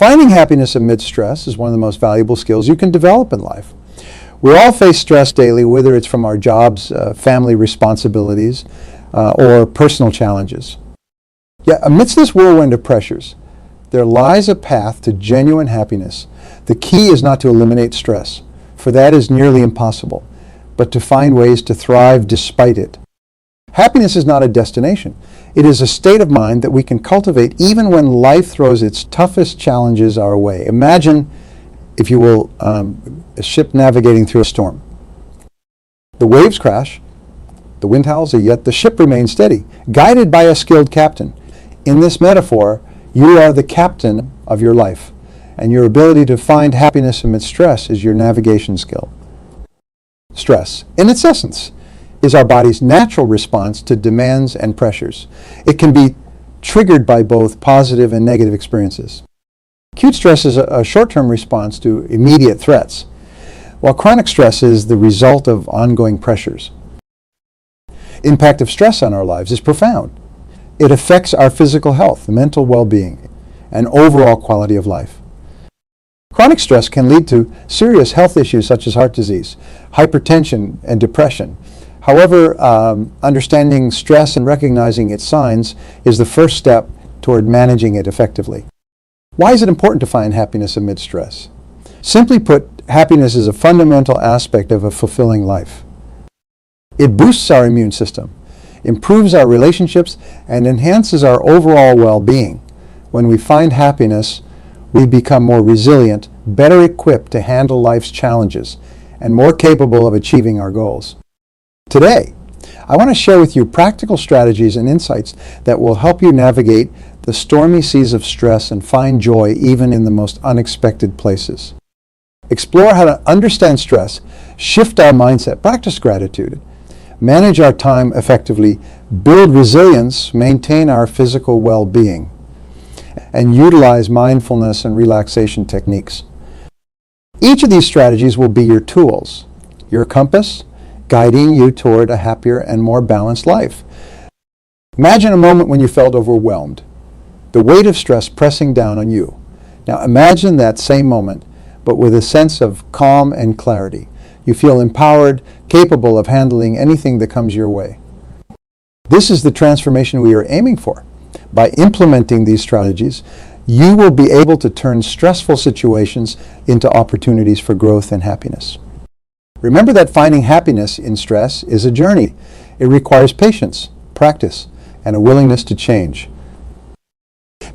Finding happiness amid stress is one of the most valuable skills you can develop in life. We all face stress daily, whether it's from our jobs, family responsibilities, or personal challenges. Yet amidst this whirlwind of pressures, there lies a path to genuine happiness. The key is not to eliminate stress, for that is nearly impossible, but to find ways to thrive despite it. Happiness is not a destination. It is a state of mind that we can cultivate even when life throws its toughest challenges our way. Imagine, if you will, a ship navigating through a storm. The waves crash, the wind howls, yet the ship remains steady, guided by a skilled captain. In this metaphor, you are the captain of your life, and your ability to find happiness amidst stress is your navigation skill. Stress, in its essence, is our body's natural response to demands and pressures. It can be triggered by both positive and negative experiences. Acute stress is a short-term response to immediate threats, while chronic stress is the result of ongoing pressures. Impact of stress on our lives is profound. It affects our physical health, mental well-being, and overall quality of life. Chronic stress can lead to serious health issues such as heart disease, hypertension, and depression. However, understanding stress and recognizing its signs is the first step toward managing it effectively. Why is it important to find happiness amid stress? Simply put, happiness is a fundamental aspect of a fulfilling life. It boosts our immune system, improves our relationships, and enhances our overall well-being. When we find happiness, we become more resilient, better equipped to handle life's challenges, and more capable of achieving our goals. Today, I want to share with you practical strategies and insights that will help you navigate the stormy seas of stress and find joy even in the most unexpected places. Explore how to understand stress, shift our mindset, practice gratitude, manage our time effectively, build resilience, maintain our physical well-being, and utilize mindfulness and relaxation techniques. Each of these strategies will be your tools, your compass, guiding you toward a happier and more balanced life. Imagine a moment when you felt overwhelmed, the weight of stress pressing down on you. Now imagine that same moment, but with a sense of calm and clarity. You feel empowered, capable of handling anything that comes your way. This is the transformation we are aiming for. By implementing these strategies, you will be able to turn stressful situations into opportunities for growth and happiness. Remember that finding happiness in stress is a journey. It requires patience, practice, and a willingness to change.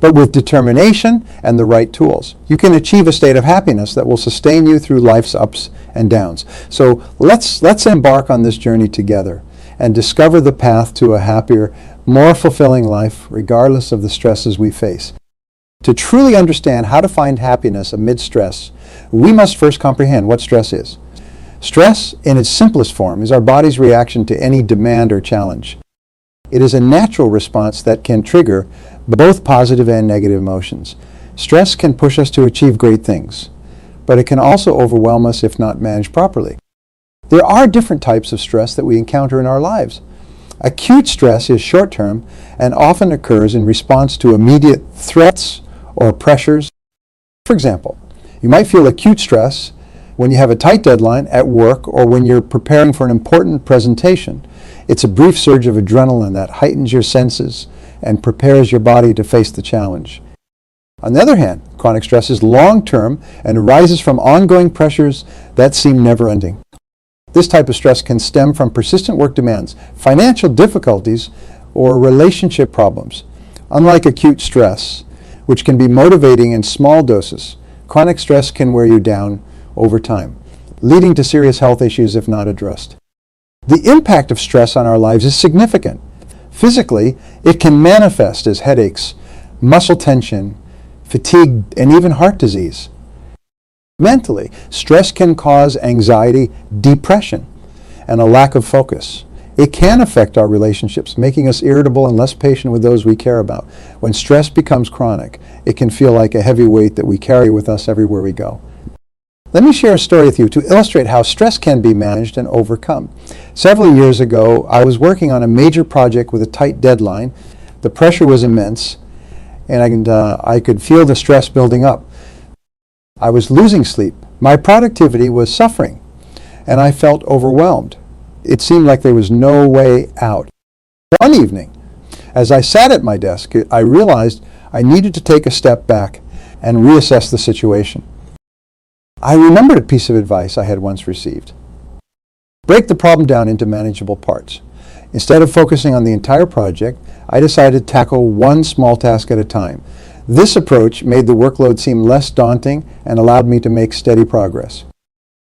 But with determination and the right tools, you can achieve a state of happiness that will sustain you through life's ups and downs. So let's embark on this journey together and discover the path to a happier, more fulfilling life, regardless of the stresses we face. To truly understand how to find happiness amid stress, we must first comprehend what stress is. Stress, in its simplest form, is our body's reaction to any demand or challenge. It is a natural response that can trigger both positive and negative emotions. Stress can push us to achieve great things, but it can also overwhelm us if not managed properly. There are different types of stress that we encounter in our lives. Acute stress is short-term and often occurs in response to immediate threats or pressures. For example, you might feel acute stress when you have a tight deadline at work or when you're preparing for an important presentation. It's a brief surge of adrenaline that heightens your senses and prepares your body to face the challenge. On the other hand, chronic stress is long-term and arises from ongoing pressures that seem never-ending. This type of stress can stem from persistent work demands, financial difficulties, or relationship problems. Unlike acute stress, which can be motivating in small doses, chronic stress can wear you down over time, leading to serious health issues if not addressed. The impact of stress on our lives is significant. Physically, it can manifest as headaches, muscle tension, fatigue, and even heart disease. Mentally, stress can cause anxiety, depression, and a lack of focus. It can affect our relationships, making us irritable and less patient with those we care about. When stress becomes chronic, it can feel like a heavy weight that we carry with us everywhere we go. Let me share a story with you to illustrate how stress can be managed and overcome. Several years ago, I was working on a major project with a tight deadline. The pressure was immense, and I could feel the stress building up. I was losing sleep. My productivity was suffering, and I felt overwhelmed. It seemed like there was no way out. One evening, as I sat at my desk, I realized I needed to take a step back and reassess the situation. I remembered a piece of advice I had once received. Break the problem down into manageable parts. Instead of focusing on the entire project, I decided to tackle one small task at a time. This approach made the workload seem less daunting and allowed me to make steady progress.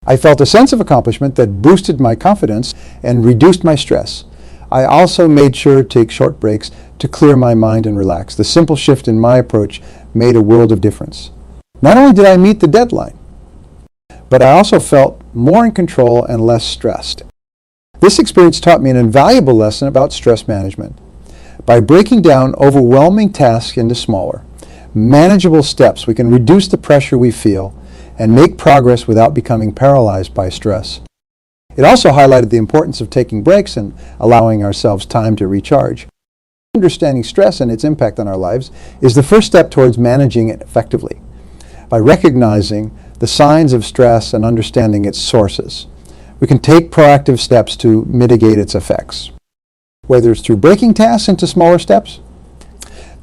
I felt a sense of accomplishment that boosted my confidence and reduced my stress. I also made sure to take short breaks to clear my mind and relax. The simple shift in my approach made a world of difference. Not only did I meet the deadline, but I also felt more in control and less stressed. This experience taught me an invaluable lesson about stress management. By breaking down overwhelming tasks into smaller, manageable steps, we can reduce the pressure we feel and make progress without becoming paralyzed by stress. It also highlighted the importance of taking breaks and allowing ourselves time to recharge. Understanding stress and its impact on our lives is the first step towards managing it effectively. By recognizing the signs of stress and understanding its sources, we can take proactive steps to mitigate its effects. Whether it's through breaking tasks into smaller steps,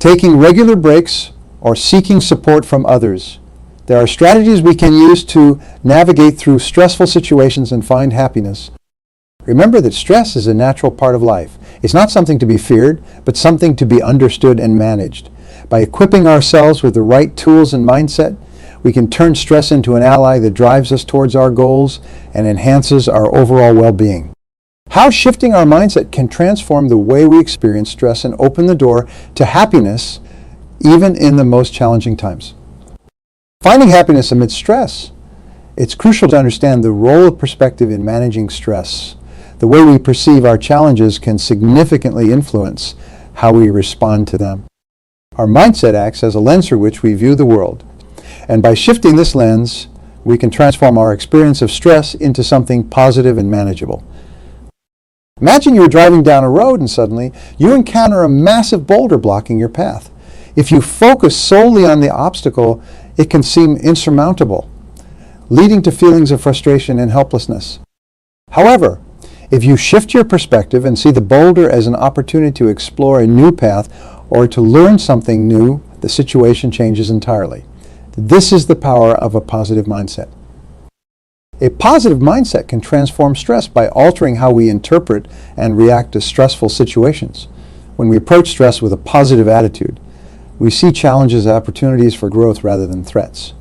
taking regular breaks, or seeking support from others, there are strategies we can use to navigate through stressful situations and find happiness. Remember that stress is a natural part of life. It's not something to be feared, but something to be understood and managed. By equipping ourselves with the right tools and mindset, we can turn stress into an ally that drives us towards our goals and enhances our overall well-being. How shifting our mindset can transform the way we experience stress and open the door to happiness even in the most challenging times. Finding happiness amidst stress. It's crucial to understand the role of perspective in managing stress. The way we perceive our challenges can significantly influence how we respond to them. Our mindset acts as a lens through which we view the world. And by shifting this lens, we can transform our experience of stress into something positive and manageable. Imagine you're driving down a road and suddenly you encounter a massive boulder blocking your path. If you focus solely on the obstacle, it can seem insurmountable, leading to feelings of frustration and helplessness. However, if you shift your perspective and see the boulder as an opportunity to explore a new path or to learn something new, the situation changes entirely. This is the power of a positive mindset. A positive mindset can transform stress by altering how we interpret and react to stressful situations. When we approach stress with a positive attitude, we see challenges as opportunities for growth rather than threats.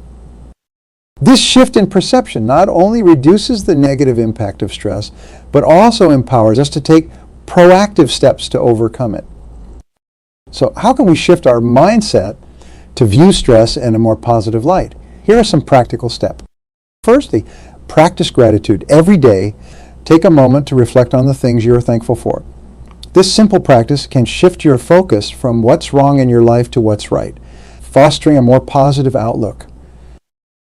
This shift in perception not only reduces the negative impact of stress, but also empowers us to take proactive steps to overcome it. So how can we shift our mindset to view stress in a more positive light? Here are some practical steps. Firstly, practice gratitude. Every day, take a moment to reflect on the things you are thankful for. This simple practice can shift your focus from what's wrong in your life to what's right, fostering a more positive outlook.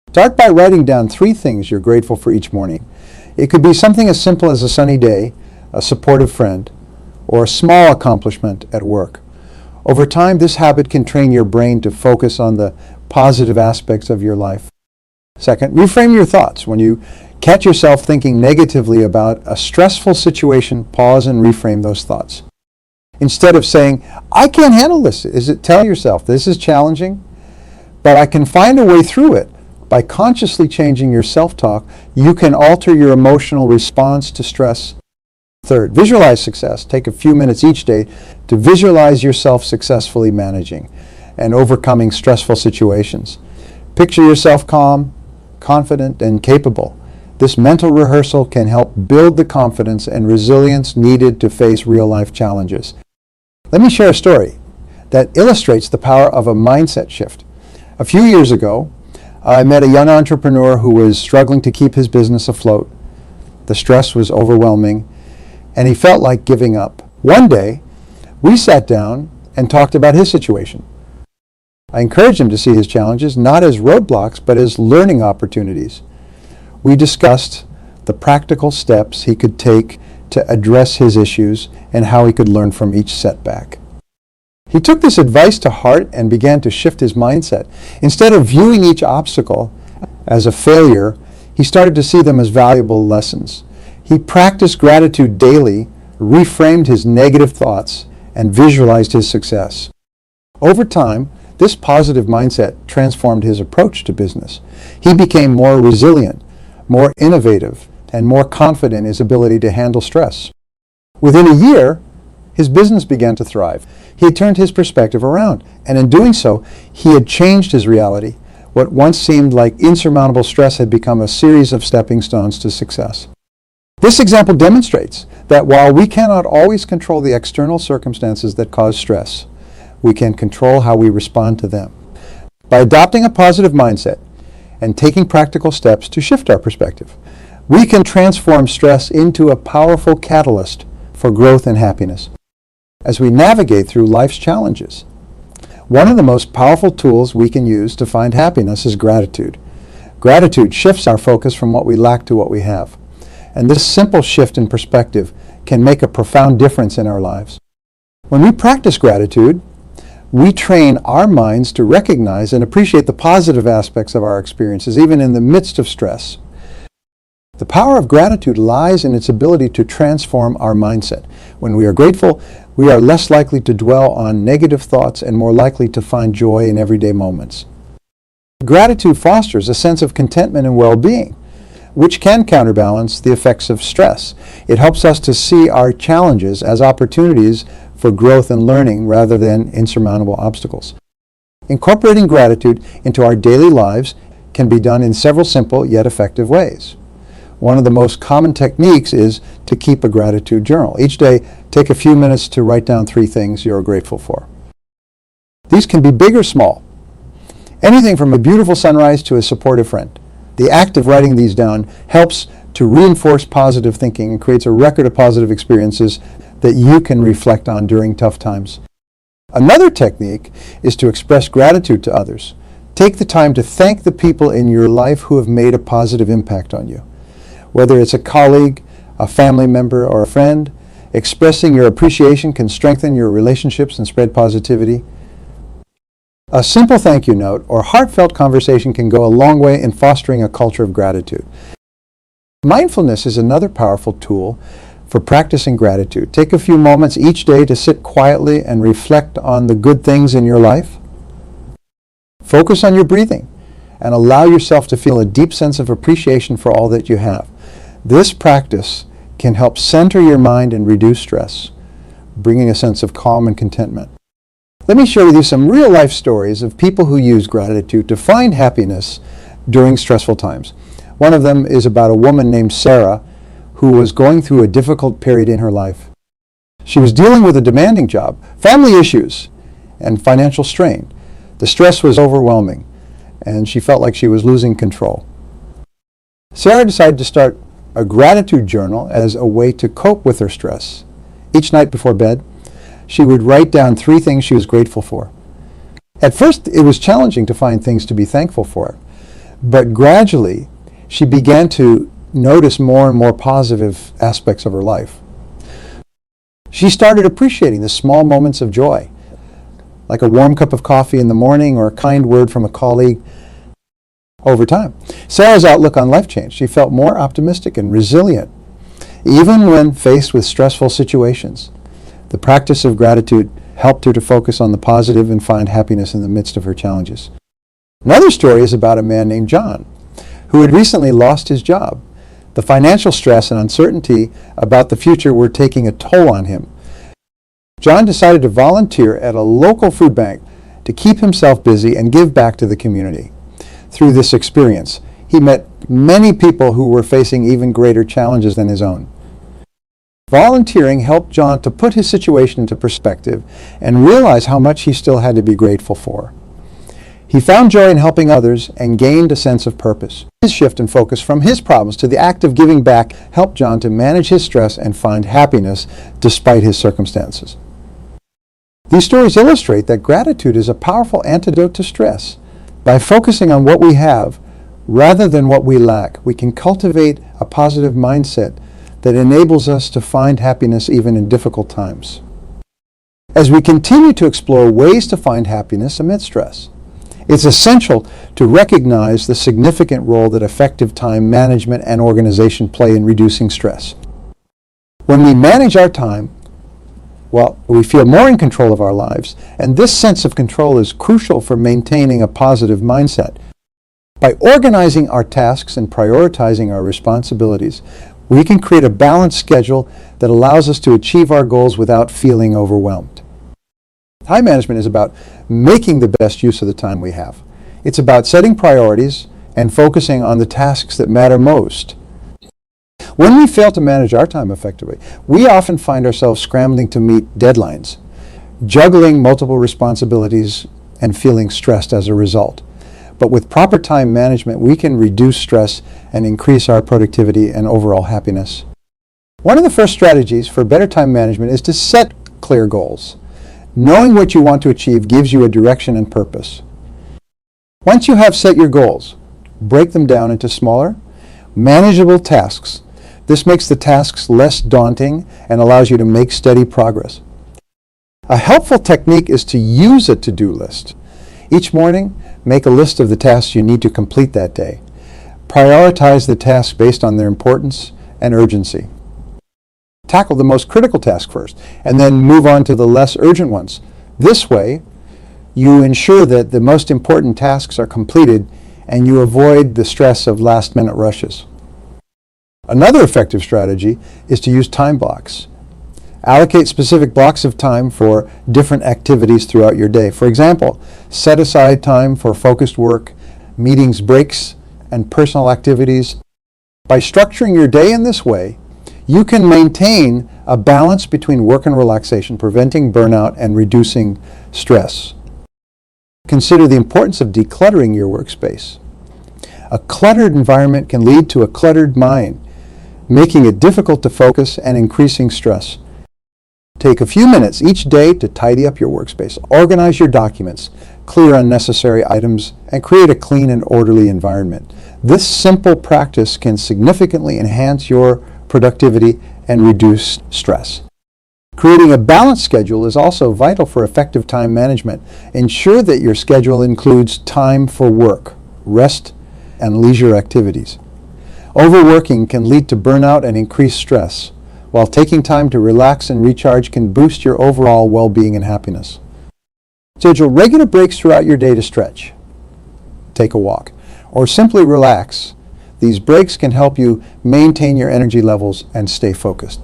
Start by writing down 3 things you're grateful for each morning. It could be something as simple as a sunny day, a supportive friend, or a small accomplishment at work. Over time, this habit can train your brain to focus on the positive aspects of your life. Second, reframe your thoughts. When you catch yourself thinking negatively about a stressful situation, pause and reframe those thoughts. Instead of saying, I can't handle this, tell yourself, this is challenging, but I can find a way through it. By consciously changing your self-talk, you can alter your emotional response to stress. Third, visualize success. Take a few minutes each day to visualize yourself successfully managing and overcoming stressful situations. Picture yourself calm, confident, and capable. This mental rehearsal can help build the confidence and resilience needed to face real-life challenges. Let me share a story that illustrates the power of a mindset shift. A few years ago, I met a young entrepreneur who was struggling to keep his business afloat. The stress was overwhelming, and he felt like giving up. One day, we sat down and talked about his situation. I encouraged him to see his challenges not as roadblocks, but as learning opportunities. We discussed the practical steps he could take to address his issues and how he could learn from each setback. He took this advice to heart and began to shift his mindset. Instead of viewing each obstacle as a failure, he started to see them as valuable lessons. He practiced gratitude daily, reframed his negative thoughts, and visualized his success. Over time, this positive mindset transformed his approach to business. He became more resilient, more innovative, and more confident in his ability to handle stress. Within a year, his business began to thrive. He had turned his perspective around, and in doing so, he had changed his reality. What once seemed like insurmountable stress had become a series of stepping stones to success. This example demonstrates that while we cannot always control the external circumstances that cause stress, we can control how we respond to them. By adopting a positive mindset and taking practical steps to shift our perspective, we can transform stress into a powerful catalyst for growth and happiness. As we navigate through life's challenges, one of the most powerful tools we can use to find happiness is gratitude. Gratitude shifts our focus from what we lack to what we have. And this simple shift in perspective can make a profound difference in our lives. When we practice gratitude, we train our minds to recognize and appreciate the positive aspects of our experiences, even in the midst of stress. The power of gratitude lies in its ability to transform our mindset. When we are grateful, we are less likely to dwell on negative thoughts and more likely to find joy in everyday moments. Gratitude fosters a sense of contentment and well-being, which can counterbalance the effects of stress. It helps us to see our challenges as opportunities for growth and learning rather than insurmountable obstacles. Incorporating gratitude into our daily lives can be done in several simple yet effective ways. One of the most common techniques is to keep a gratitude journal. Each day, take a few minutes to write down 3 things you're grateful for. These can be big or small. Anything from a beautiful sunrise to a supportive friend. The act of writing these down helps to reinforce positive thinking and creates a record of positive experiences that you can reflect on during tough times. Another technique is to express gratitude to others. Take the time to thank the people in your life who have made a positive impact on you. Whether it's a colleague, a family member, or a friend, expressing your appreciation can strengthen your relationships and spread positivity. A simple thank you note or heartfelt conversation can go a long way in fostering a culture of gratitude. Mindfulness is another powerful tool for practicing gratitude. Take a few moments each day to sit quietly and reflect on the good things in your life. Focus on your breathing and allow yourself to feel a deep sense of appreciation for all that you have. This practice can help center your mind and reduce stress, bringing a sense of calm and contentment. Let me share with you some real-life stories of people who use gratitude to find happiness during stressful times. One of them is about a woman named Sarah who was going through a difficult period in her life. She was dealing with a demanding job, family issues, and financial strain. The stress was overwhelming, and she felt like she was losing control. Sarah decided to start a gratitude journal as a way to cope with her stress. Each night before bed, she would write down 3 things she was grateful for. At first, it was challenging to find things to be thankful for, but gradually, she began to notice more and more positive aspects of her life. She started appreciating the small moments of joy, like a warm cup of coffee in the morning or a kind word from a colleague. Over time, Sarah's outlook on life changed. She felt more optimistic and resilient, even when faced with stressful situations. The practice of gratitude helped her to focus on the positive and find happiness in the midst of her challenges. Another story is about a man named John, who had recently lost his job. The financial stress and uncertainty about the future were taking a toll on him. John decided to volunteer at a local food bank to keep himself busy and give back to the community. Through this experience, he met many people who were facing even greater challenges than his own. Volunteering helped John to put his situation into perspective and realize how much he still had to be grateful for. He found joy in helping others and gained a sense of purpose. His shift in focus from his problems to the act of giving back helped John to manage his stress and find happiness despite his circumstances. These stories illustrate that gratitude is a powerful antidote to stress. By focusing on what we have rather than what we lack, we can cultivate a positive mindset that enables us to find happiness even in difficult times. As we continue to explore ways to find happiness amid stress, It's essential to recognize the significant role that effective time management and organization play in reducing stress. When we manage our time, well, we feel more in control of our lives, and this sense of control is crucial for maintaining a positive mindset. By organizing our tasks and prioritizing our responsibilities, we can create a balanced schedule that allows us to achieve our goals without feeling overwhelmed. Time management is about making the best use of the time we have. It's about setting priorities and focusing on the tasks that matter most. When we fail to manage our time effectively, we often find ourselves scrambling to meet deadlines, juggling multiple responsibilities, and feeling stressed as a result. But with proper time management, we can reduce stress and increase our productivity and overall happiness. One of the first strategies for better time management is to set clear goals. Knowing what you want to achieve gives you a direction and purpose. Once you have set your goals, break them down into smaller, manageable tasks. This makes the tasks less daunting and allows you to make steady progress. A helpful technique is to use a to-do list. Each morning, make a list of the tasks you need to complete that day. Prioritize the tasks based on their importance and urgency. Tackle the most critical task first, and then move on to the less urgent ones. This way, you ensure that the most important tasks are completed and you avoid the stress of last-minute rushes. Another effective strategy is to use time blocks. Allocate specific blocks of time for different activities throughout your day. For example, set aside time for focused work, meetings, breaks, and personal activities. By structuring your day in this way, you can maintain a balance between work and relaxation, preventing burnout and reducing stress. Consider the importance of decluttering your workspace. A cluttered environment can lead to a cluttered mind, making it difficult to focus and increasing stress. Take a few minutes each day to tidy up your workspace, organize your documents, clear unnecessary items, and create a clean and orderly environment. This simple practice can significantly enhance your productivity and reduce stress. Creating a balanced schedule is also vital for effective time management. Ensure that your schedule includes time for work, rest, and leisure activities. Overworking can lead to burnout and increased stress, while taking time to relax and recharge can boost your overall well-being and happiness. Schedule regular breaks throughout your day to stretch, take a walk, or simply relax. These breaks can help you maintain your energy levels and stay focused.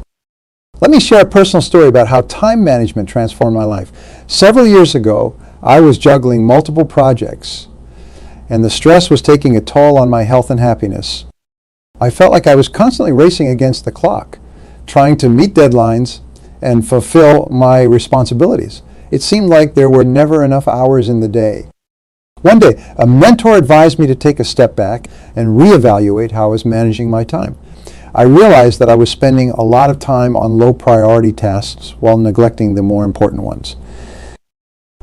Let me share a personal story about how time management transformed my life. Several years ago, I was juggling multiple projects, and the stress was taking a toll on my health and happiness. I felt like I was constantly racing against the clock, trying to meet deadlines and fulfill my responsibilities. It seemed like there were never enough hours in the day. One day, a mentor advised me to take a step back and reevaluate how I was managing my time. I realized that I was spending a lot of time on low priority tasks while neglecting the more important ones.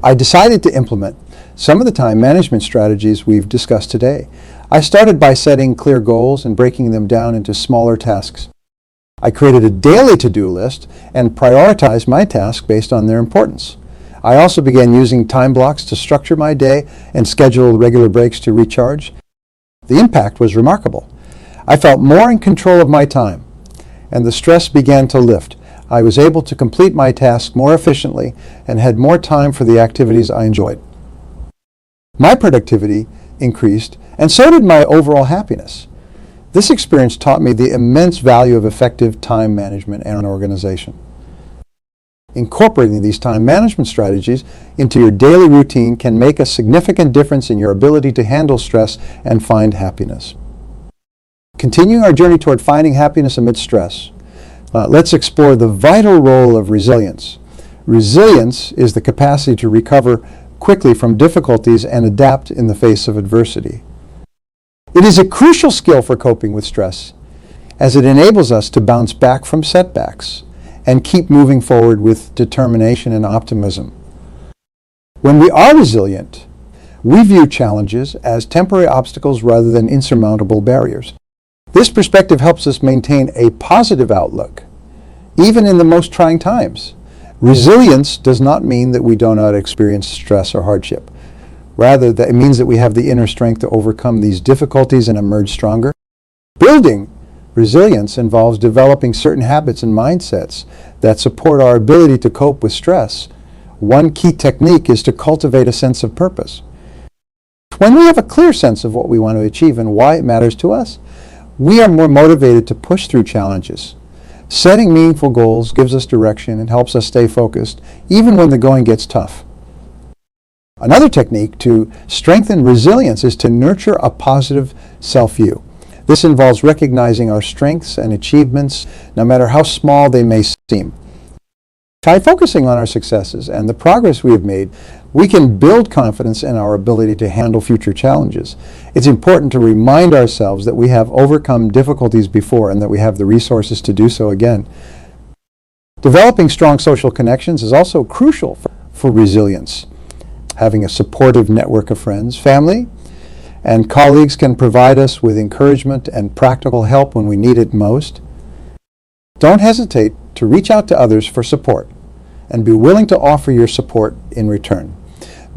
I decided to implement some of the time management strategies we've discussed today. I started by setting clear goals and breaking them down into smaller tasks. I created a daily to-do list and prioritized my tasks based on their importance. I also began using time blocks to structure my day and schedule regular breaks to recharge. The impact was remarkable. I felt more in control of my time, and the stress began to lift. I was able to complete my tasks more efficiently and had more time for the activities I enjoyed. My productivity increased, and so did my overall happiness. This experience taught me the immense value of effective time management and organization. Incorporating these time management strategies into your daily routine can make a significant difference in your ability to handle stress and find happiness. Continuing our journey toward finding happiness amidst stress, let's explore the vital role of resilience. Resilience is the capacity to recover quickly from difficulties and adapt in the face of adversity. It is a crucial skill for coping with stress, as it enables us to bounce back from setbacks and keep moving forward with determination and optimism. When we are resilient, we view challenges as temporary obstacles rather than insurmountable barriers. This perspective helps us maintain a positive outlook, even in the most trying times. Resilience does not mean that we do not experience stress or hardship. Rather, that it means that we have the inner strength to overcome these difficulties and emerge stronger. Building resilience involves developing certain habits and mindsets that support our ability to cope with stress. One key technique is to cultivate a sense of purpose. When we have a clear sense of what we want to achieve and why it matters to us, we are more motivated to push through challenges. Setting meaningful goals gives us direction and helps us stay focused, even when the going gets tough. Another technique to strengthen resilience is to nurture a positive self-view. This involves recognizing our strengths and achievements, no matter how small they may seem. By focusing on our successes and the progress we have made, we can build confidence in our ability to handle future challenges. It's important to remind ourselves that we have overcome difficulties before and that we have the resources to do so again. Developing strong social connections is also crucial for resilience. Having a supportive network of friends, family, and colleagues can provide us with encouragement and practical help when we need it most. Don't hesitate to reach out to others for support and be willing to offer your support in return.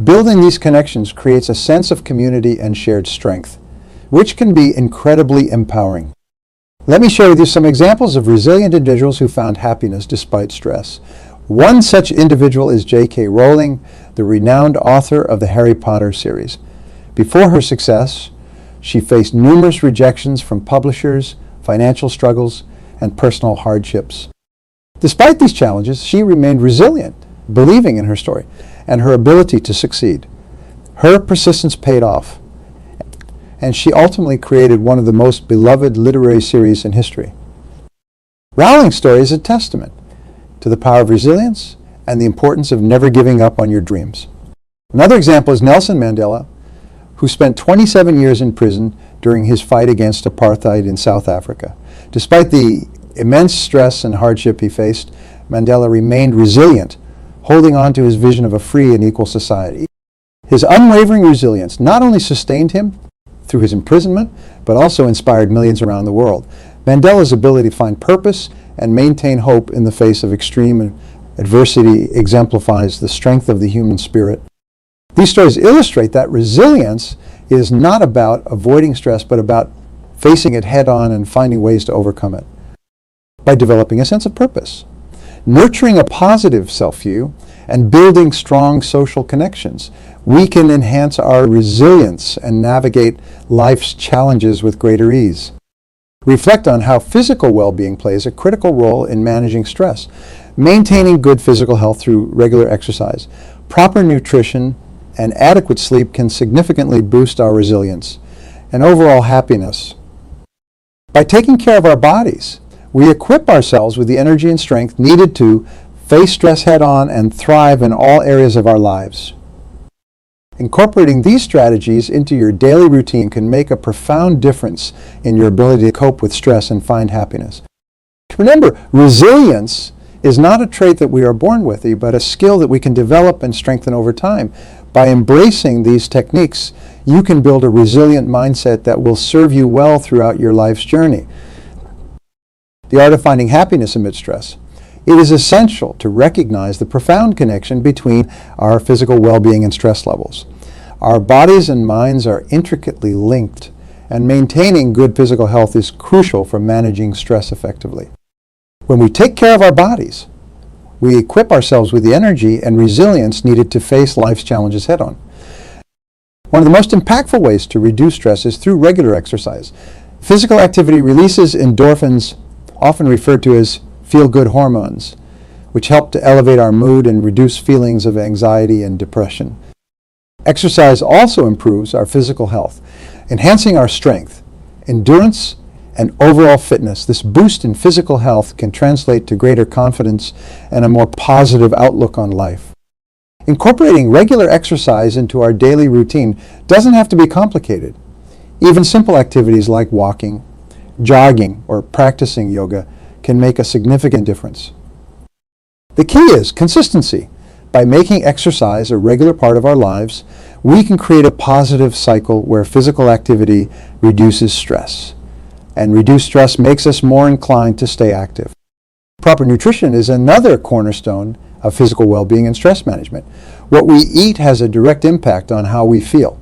Building these connections creates a sense of community and shared strength, which can be incredibly empowering. Let me share with you some examples of resilient individuals who found happiness despite stress. One such individual is J.K. Rowling, the renowned author of the Harry Potter series. Before her success, she faced numerous rejections from publishers, financial struggles, and personal hardships. Despite these challenges, she remained resilient, believing in her story and her ability to succeed. Her persistence paid off, and she ultimately created one of the most beloved literary series in history. Rowling's story is a testament to the power of resilience and the importance of never giving up on your dreams. Another example is Nelson Mandela, who spent 27 years in prison during his fight against apartheid in South Africa. Despite the immense stress and hardship he faced, Mandela remained resilient, holding on to his vision of a free and equal society. His unwavering resilience not only sustained him through his imprisonment, but also inspired millions around the world. Mandela's ability to find purpose and maintain hope in the face of extreme adversity exemplifies the strength of the human spirit. These stories illustrate that resilience is not about avoiding stress, but about facing it head on and finding ways to overcome it. By developing a sense of purpose, nurturing a positive self-view, and building strong social connections, we can enhance our resilience and navigate life's challenges with greater ease. Reflect on how physical well-being plays a critical role in managing stress. Maintaining good physical health through regular exercise, proper nutrition, and adequate sleep can significantly boost our resilience and overall happiness. By taking care of our bodies, we equip ourselves with the energy and strength needed to face stress head-on and thrive in all areas of our lives. Incorporating these strategies into your daily routine can make a profound difference in your ability to cope with stress and find happiness. Remember, resilience is not a trait that we are born with, but a skill that we can develop and strengthen over time. By embracing these techniques, you can build a resilient mindset that will serve you well throughout your life's journey. The art of finding happiness amid stress. It is essential to recognize the profound connection between our physical well-being and stress levels. Our bodies and minds are intricately linked, and maintaining good physical health is crucial for managing stress effectively. When we take care of our bodies, we equip ourselves with the energy and resilience needed to face life's challenges head-on. One of the most impactful ways to reduce stress is through regular exercise. Physical activity releases endorphins, often referred to as feel-good hormones, which help to elevate our mood and reduce feelings of anxiety and depression. Exercise also improves our physical health, enhancing our strength, endurance, and overall fitness. This boost in physical health can translate to greater confidence and a more positive outlook on life. Incorporating regular exercise into our daily routine doesn't have to be complicated. Even simple activities like walking, jogging, or practicing yoga can make a significant difference. The key is consistency. By making exercise a regular part of our lives, we can create a positive cycle where physical activity reduces stress, and reduced stress makes us more inclined to stay active. Proper nutrition is another cornerstone of physical well-being and stress management. What we eat has a direct impact on how we feel.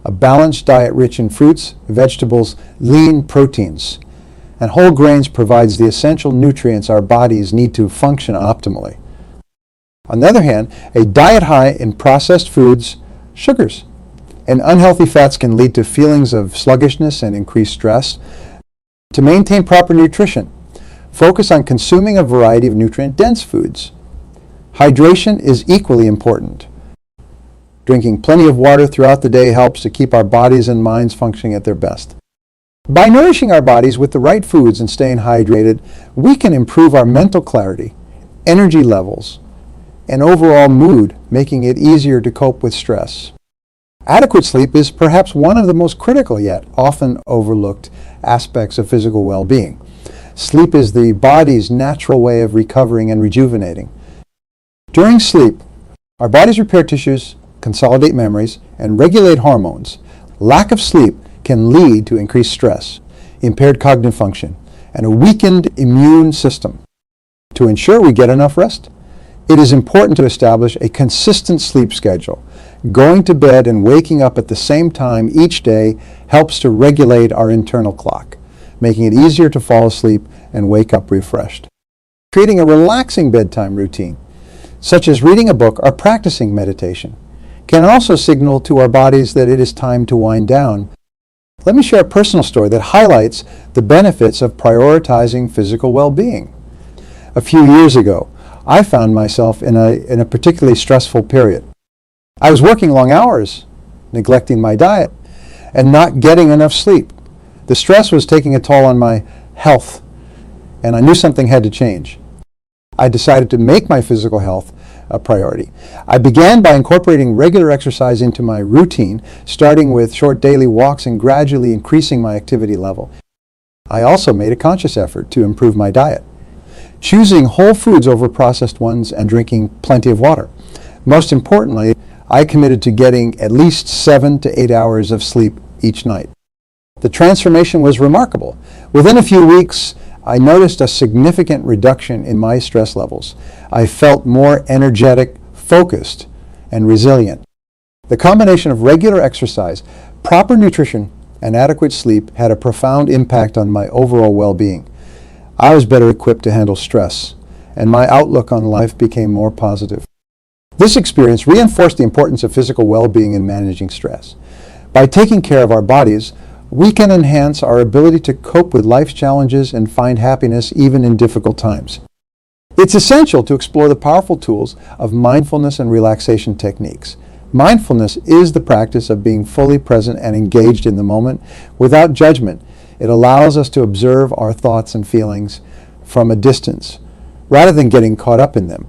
A balanced diet rich in fruits, vegetables, lean proteins, and whole grains provides the essential nutrients our bodies need to function optimally. On the other hand, a diet high in processed foods, sugars, and unhealthy fats can lead to feelings of sluggishness and increased stress. To maintain proper nutrition, focus on consuming a variety of nutrient-dense foods. Hydration is equally important. Drinking plenty of water throughout the day helps to keep our bodies and minds functioning at their best. By nourishing our bodies with the right foods and staying hydrated, we can improve our mental clarity, energy levels, and overall mood, making it easier to cope with stress. Adequate sleep is perhaps one of the most critical yet often overlooked aspects of physical well-being. Sleep is the body's natural way of recovering and rejuvenating. During sleep, our bodies repair tissues, consolidate memories, and regulate hormones. Lack of sleep can lead to increased stress, impaired cognitive function, and a weakened immune system. To ensure we get enough rest, it is important to establish a consistent sleep schedule. Going to bed and waking up at the same time each day helps to regulate our internal clock, making it easier to fall asleep and wake up refreshed. Creating a relaxing bedtime routine, such as reading a book or practicing meditation, can also signal to our bodies that it is time to wind down. Let me share a personal story that highlights the benefits of prioritizing physical well-being. A few years ago, I found myself in a particularly stressful period. I was working long hours, neglecting my diet, and not getting enough sleep. The stress was taking a toll on my health, and I knew something had to change. I decided to make my physical health a priority. I began by incorporating regular exercise into my routine, starting with short daily walks and gradually increasing my activity level. I also made a conscious effort to improve my diet, choosing whole foods over processed ones and drinking plenty of water. Most importantly, I committed to getting at least 7 to 8 hours of sleep each night. The transformation was remarkable. Within a few weeks, I noticed a significant reduction in my stress levels. I felt more energetic, focused, and resilient. The combination of regular exercise, proper nutrition, and adequate sleep had a profound impact on my overall well-being. I was better equipped to handle stress, and my outlook on life became more positive. This experience reinforced the importance of physical well-being in managing stress. By taking care of our bodies, we can enhance our ability to cope with life's challenges and find happiness even in difficult times. It's essential to explore the powerful tools of mindfulness and relaxation techniques. Mindfulness is the practice of being fully present and engaged in the moment without judgment. It allows us to observe our thoughts and feelings from a distance, rather than getting caught up in them.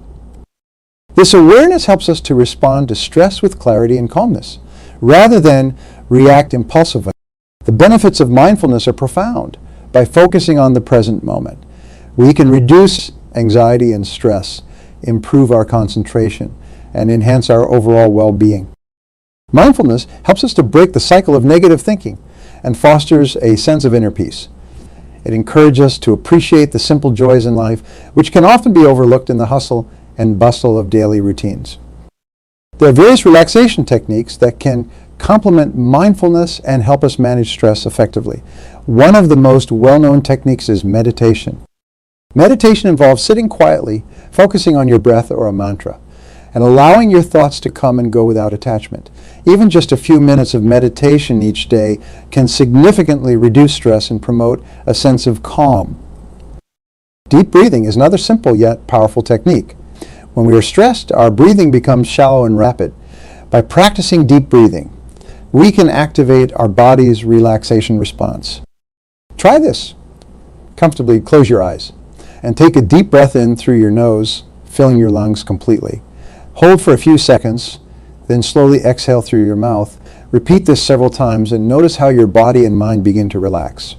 This awareness helps us to respond to stress with clarity and calmness, rather than react impulsively. The benefits of mindfulness are profound. By focusing on the present moment, we can reduce anxiety and stress, improve our concentration, and enhance our overall well-being. Mindfulness helps us to break the cycle of negative thinking and fosters a sense of inner peace. It encourages us to appreciate the simple joys in life, which can often be overlooked in the hustle and bustle of daily routines. There are various relaxation techniques that can complement mindfulness and help us manage stress effectively. One of the most well-known techniques is meditation. Meditation involves sitting quietly, focusing on your breath or a mantra, and allowing your thoughts to come and go without attachment. Even just a few minutes of meditation each day can significantly reduce stress and promote a sense of calm. Deep breathing is another simple yet powerful technique. When we are stressed, our breathing becomes shallow and rapid. By practicing deep breathing, we can activate our body's relaxation response. Try this. Comfortably close your eyes and take a deep breath in through your nose, filling your lungs completely. Hold for a few seconds, then slowly exhale through your mouth. Repeat this several times and notice how your body and mind begin to relax.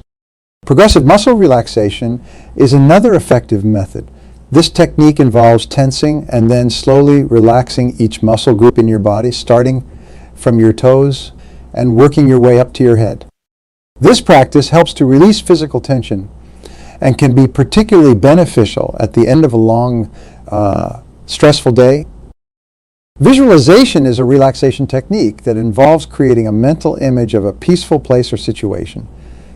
Progressive muscle relaxation is another effective method. This technique involves tensing and then slowly relaxing each muscle group in your body, starting from your toes and working your way up to your head. This practice helps to release physical tension and can be particularly beneficial at the end of a long Stressful day? Visualization is a relaxation technique that involves creating a mental image of a peaceful place or situation.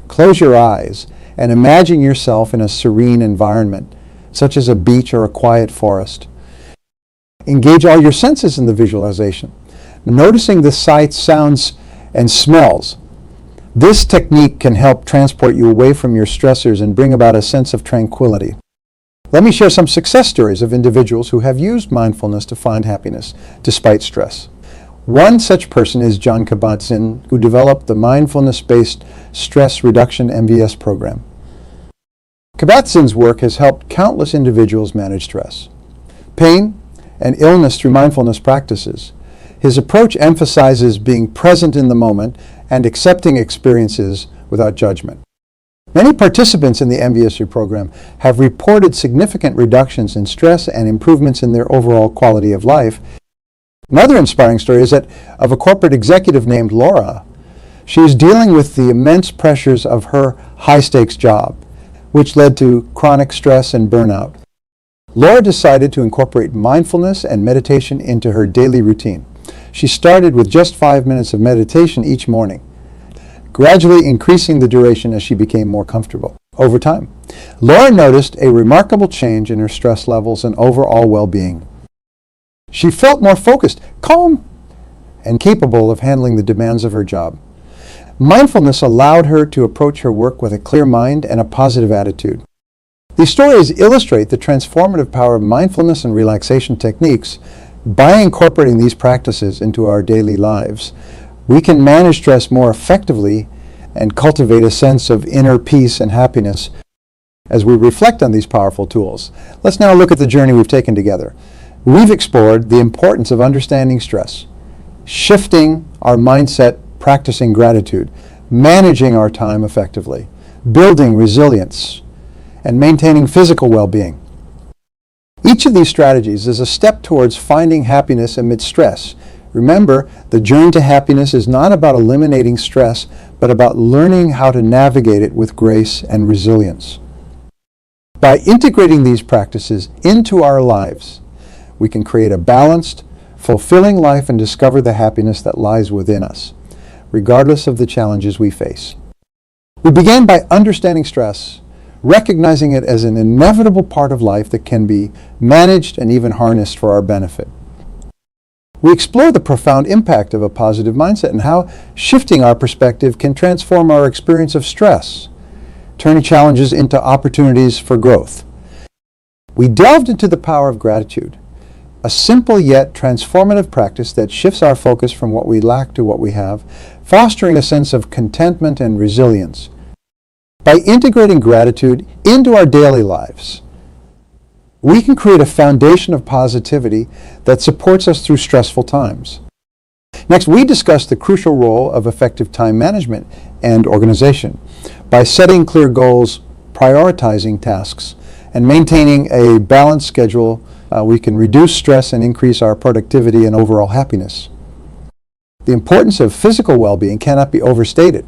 Close your eyes and imagine yourself in a serene environment, such as a beach or a quiet forest. Engage all your senses in the visualization, noticing the sights, sounds, and smells. This technique can help transport you away from your stressors and bring about a sense of tranquility. Let me share some success stories of individuals who have used mindfulness to find happiness despite stress. One such person is John Kabat-Zinn, who developed the mindfulness-based stress reduction MVS program. Kabat-Zinn's work has helped countless individuals manage stress, pain, and illness through mindfulness practices. His approach emphasizes being present in the moment and accepting experiences without judgment. Many participants in the MVS program have reported significant reductions in stress and improvements in their overall quality of life. Another inspiring story is that of a corporate executive named Laura. She is dealing with the immense pressures of her high-stakes job, which led to chronic stress and burnout. Laura decided to incorporate mindfulness and meditation into her daily routine. She started with just 5 minutes of meditation each morning, gradually increasing the duration as she became more comfortable. Over time, Laura noticed a remarkable change in her stress levels and overall well-being. She felt more focused, calm, and capable of handling the demands of her job. Mindfulness allowed her to approach her work with a clear mind and a positive attitude. These stories illustrate the transformative power of mindfulness and relaxation techniques. By incorporating these practices into our daily lives, we can manage stress more effectively and cultivate a sense of inner peace and happiness as we reflect on these powerful tools. Let's now look at the journey we've taken together. We've explored the importance of understanding stress, shifting our mindset, practicing gratitude, managing our time effectively, building resilience, and maintaining physical well-being. Each of these strategies is a step towards finding happiness amid stress. Remember, the journey to happiness is not about eliminating stress, but about learning how to navigate it with grace and resilience. By integrating these practices into our lives, we can create a balanced, fulfilling life and discover the happiness that lies within us, regardless of the challenges we face. We began by understanding stress, recognizing it as an inevitable part of life that can be managed and even harnessed for our benefit. We explore the profound impact of a positive mindset and how shifting our perspective can transform our experience of stress, turning challenges into opportunities for growth. We delved into the power of gratitude, a simple yet transformative practice that shifts our focus from what we lack to what we have, fostering a sense of contentment and resilience. By integrating gratitude into our daily lives, we can create a foundation of positivity that supports us through stressful times. Next, we discussed the crucial role of effective time management and organization. By setting clear goals, prioritizing tasks, and maintaining a balanced schedule, we can reduce stress and increase our productivity and overall happiness. The importance of physical well-being cannot be overstated.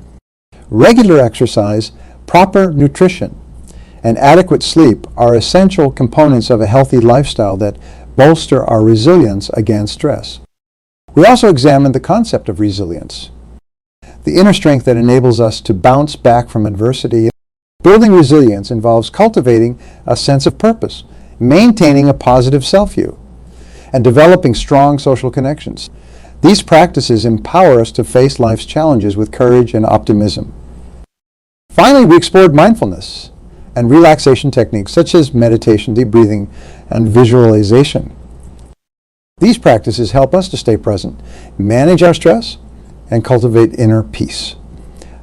Regular exercise, proper nutrition, and adequate sleep are essential components of a healthy lifestyle that bolster our resilience against stress. We also examined the concept of resilience, the inner strength that enables us to bounce back from adversity. Building resilience involves cultivating a sense of purpose, maintaining a positive self-view, and developing strong social connections. These practices empower us to face life's challenges with courage and optimism. Finally, we explored mindfulness and relaxation techniques such as meditation, deep breathing, and visualization. These practices help us to stay present, manage our stress, and cultivate inner peace.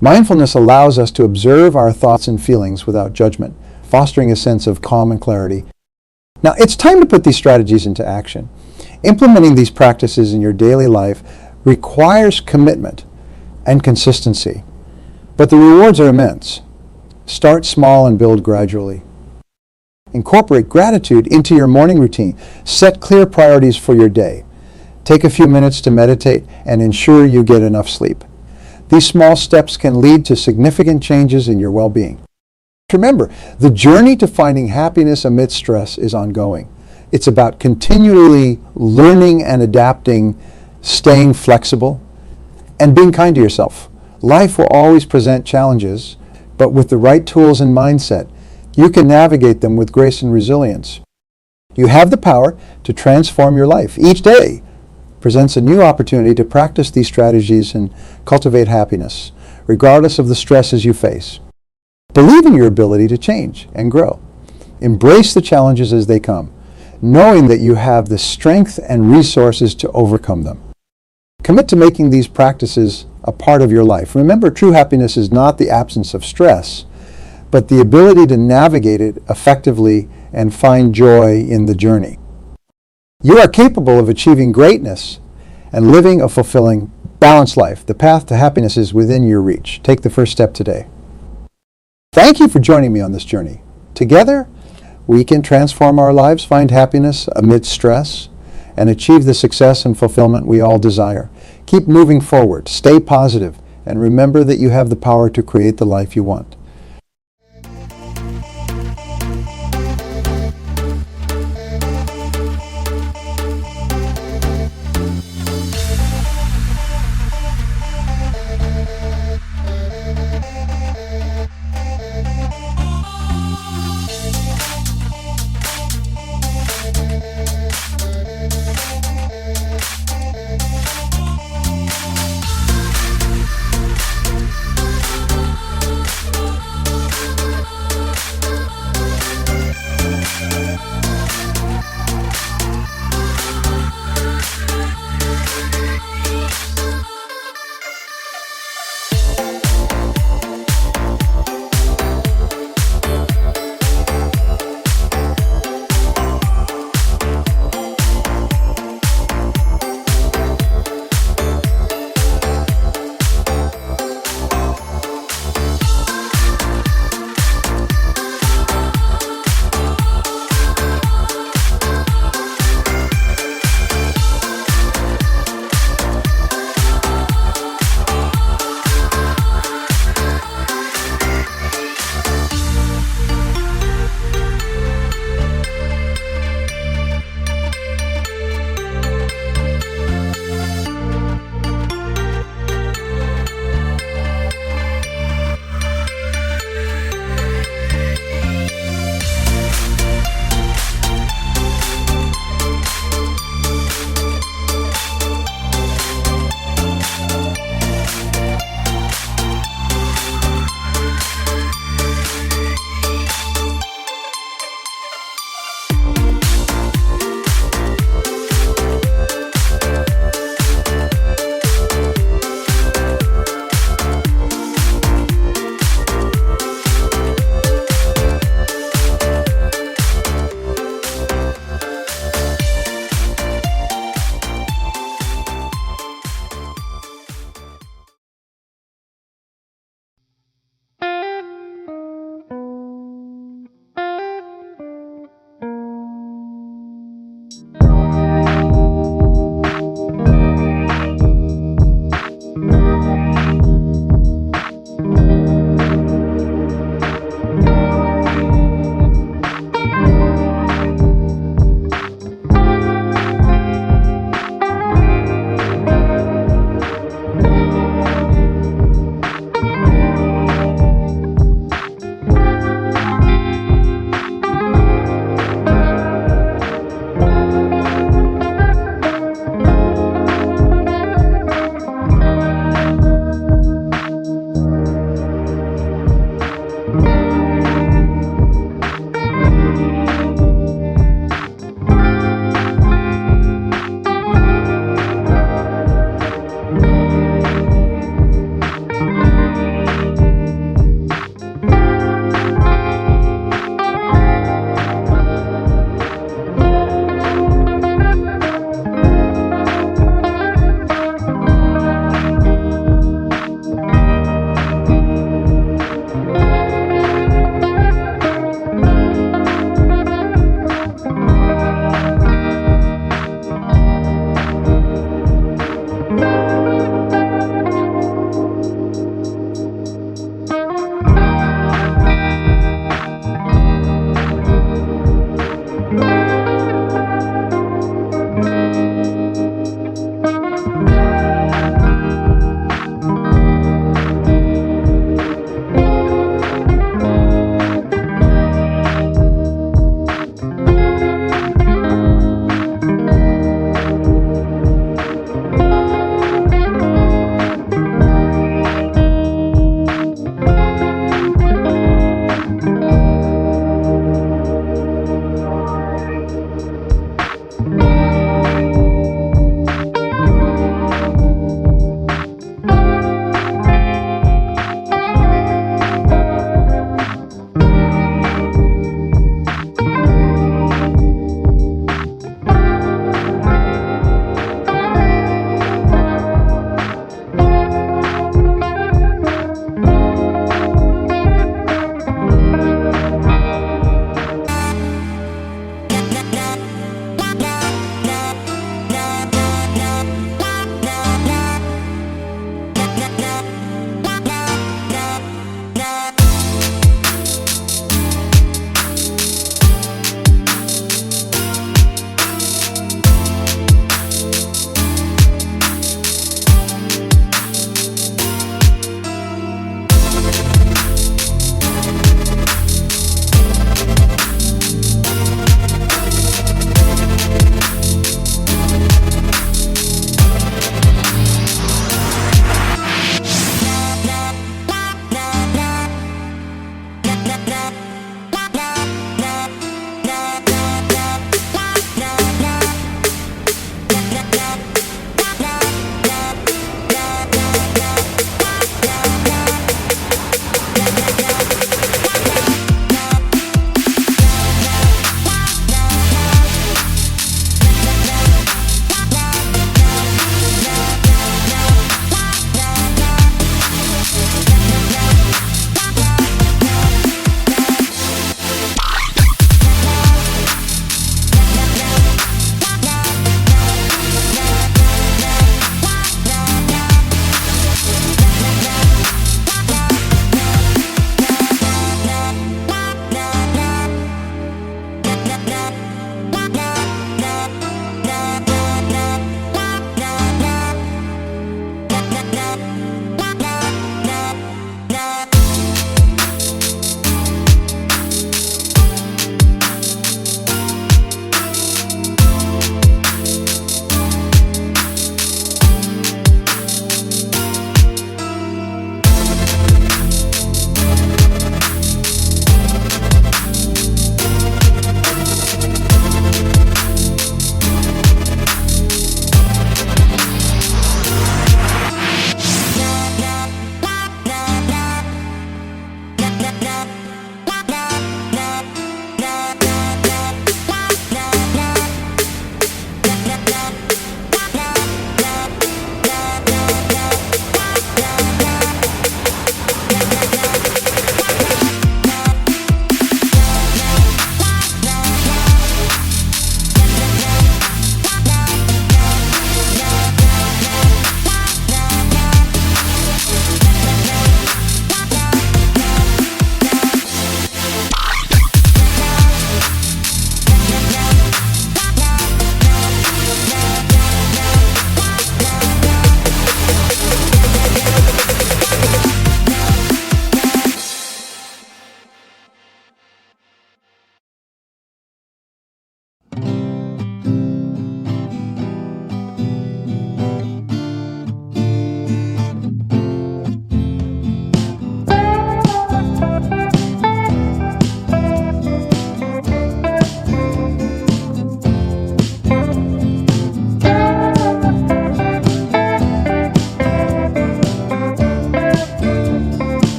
Mindfulness allows us to observe our thoughts and feelings without judgment, fostering a sense of calm and clarity. Now, it's time to put these strategies into action. Implementing these practices in your daily life requires commitment and consistency, but the rewards are immense. Start small and build gradually. Incorporate gratitude into your morning routine. Set clear priorities for your day. Take a few minutes to meditate and ensure you get enough sleep. These small steps can lead to significant changes in your well-being. Remember, the journey to finding happiness amidst stress is ongoing. It's about continually learning and adapting, staying flexible, and being kind to yourself. Life will always present challenges, but with the right tools and mindset, you can navigate them with grace and resilience. You have the power to transform your life. Each day presents a new opportunity to practice these strategies and cultivate happiness, regardless of the stresses you face. Believe in your ability to change and grow. Embrace the challenges as they come, knowing that you have the strength and resources to overcome them. Commit to making these practices a part of your life. Remember, true happiness is not the absence of stress, but the ability to navigate it effectively and find joy in the journey. You are capable of achieving greatness and living a fulfilling, balanced life. The path to happiness is within your reach. Take the first step today. Thank you for joining me on this journey. Together, we can transform our lives, find happiness amidst stress, and achieve the success and fulfillment we all desire. Keep moving forward, stay positive, and remember that you have the power to create the life you want.